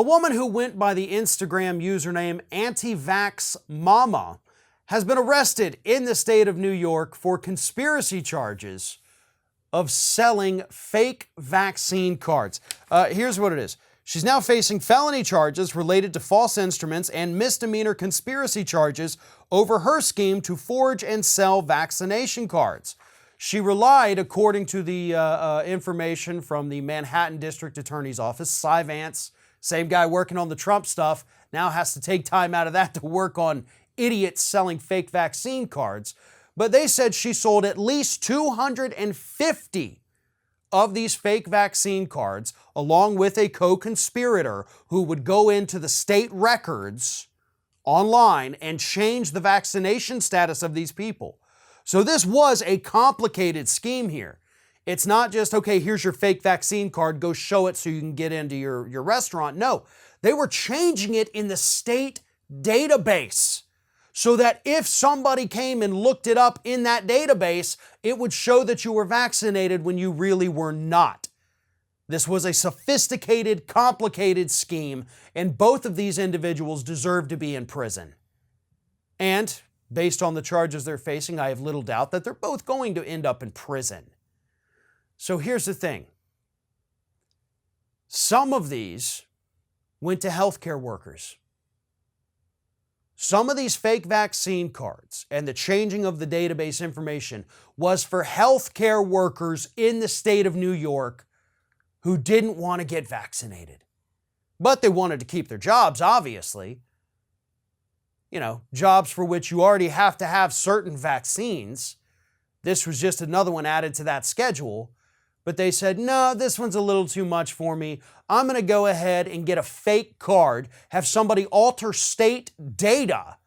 A woman who went by the Instagram username Anti-Vaxxer has been arrested in the state of New York for conspiracy charges of selling fake vaccine cards. Here's what it is. She's now facing felony charges related to false instruments and misdemeanor conspiracy charges over her scheme to forge and sell vaccination cards. She relied, according to the information from the Manhattan District Attorney's Office, Cy Vance, same guy working on the Trump stuff, now has to take time out of that to work on idiots selling fake vaccine cards. But they said she sold at least 250 of these fake vaccine cards, along with a co-conspirator who would go into the state records online and change the vaccination status of these people. So this was a complicated scheme here. It's not just, okay, here's your fake vaccine card, go show it so you can get into your restaurant. No, they were changing it in the state database so that if somebody came and looked it up in that database, it would show that you were vaccinated when you really were not. This was a sophisticated, complicated scheme, and both of these individuals deserve to be in prison. And based on the charges they're facing, I have little doubt that they're both going to end up in prison. So here's the thing. Some of these went to healthcare workers. Some of these fake vaccine cards and the changing of the database information was for healthcare workers in the state of New York who didn't want to get vaccinated. But they wanted to keep their jobs, obviously. You know, jobs for which you already have to have certain vaccines. This was just another one added to that schedule. But they said, no, this one's a little too much for me. I'm going to go ahead and get a fake card, have somebody alter state data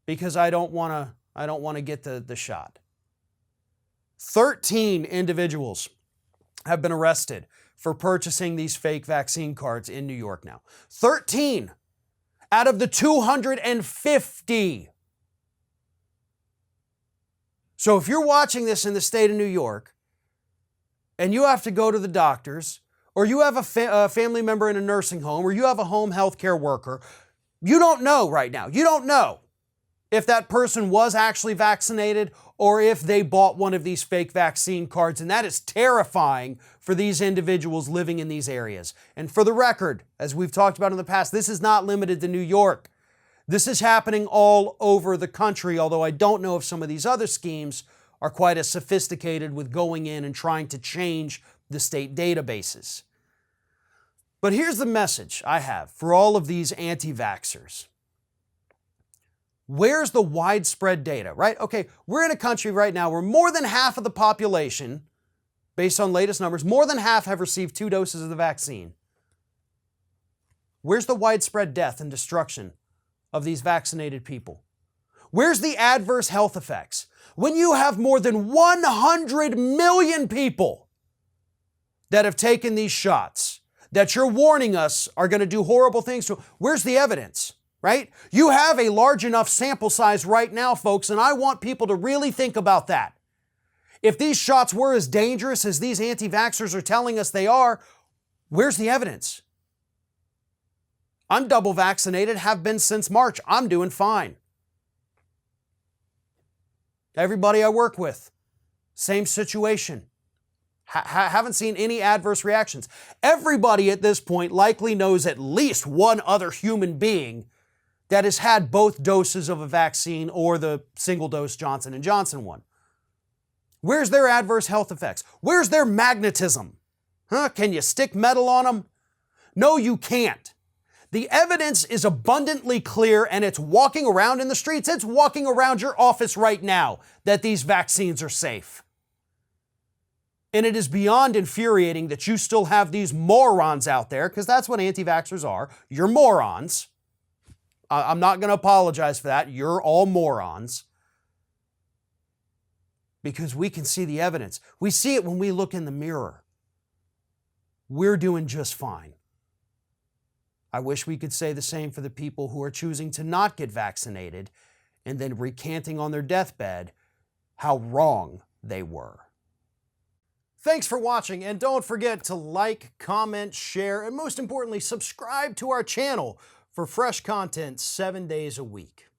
because I don't want to get the shot. 13 individuals have been arrested for purchasing these fake vaccine cards in New York now. 13 out of the 250. So if you're watching this in the state of New York, and you have to go to the doctors, or you have a family member in a nursing home, or you have a home health care worker, you don't know right now. You don't know if that person was actually vaccinated or if they bought one of these fake vaccine cards. And that is terrifying for these individuals living in these areas. And for the record, as we've talked about in the past, this is not limited to New York. This is happening all over the country, although I don't know if some of these other schemes are quite as sophisticated with going in and trying to change the state databases. But here's the message I have for all of these anti-vaxxers. Where's the widespread data, right? Okay, we're in a country right now where more than half of the population, based on latest numbers, more than half have received 2 doses of the vaccine. Where's the widespread death and destruction of these vaccinated people? Where's the adverse health effects? When you have more than 100 million people that have taken these shots, that you're warning us are going to do horrible things to, where's the evidence, right? You have a large enough sample size right now, folks, and I want people to really think about that. If these shots were as dangerous as these anti-vaxxers are telling us they are, where's the evidence? I'm double vaccinated, have been since March. I'm doing fine. Everybody I work with, same situation. Haven't seen any adverse reactions. Everybody at this point likely knows at least one other human being that has had both doses of a vaccine or the single-dose Johnson & Johnson one. Where's their adverse health effects? Where's their magnetism? Can you stick metal on them? No, you can't. The evidence is abundantly clear, and it's walking around in the streets. It's walking around your office right now that these vaccines are safe. And it is beyond infuriating that you still have these morons out there, because that's what anti-vaxxers are. You're morons. I'm not going to apologize for that. You're all morons. Because we can see the evidence. We see it when we look in the mirror. We're doing just fine. I wish we could say the same for the people who are choosing to not get vaccinated and then recanting on their deathbed how wrong they were. Thanks for watching, and don't forget to like, comment, share, and most importantly, subscribe to our channel for fresh content 7 days a week.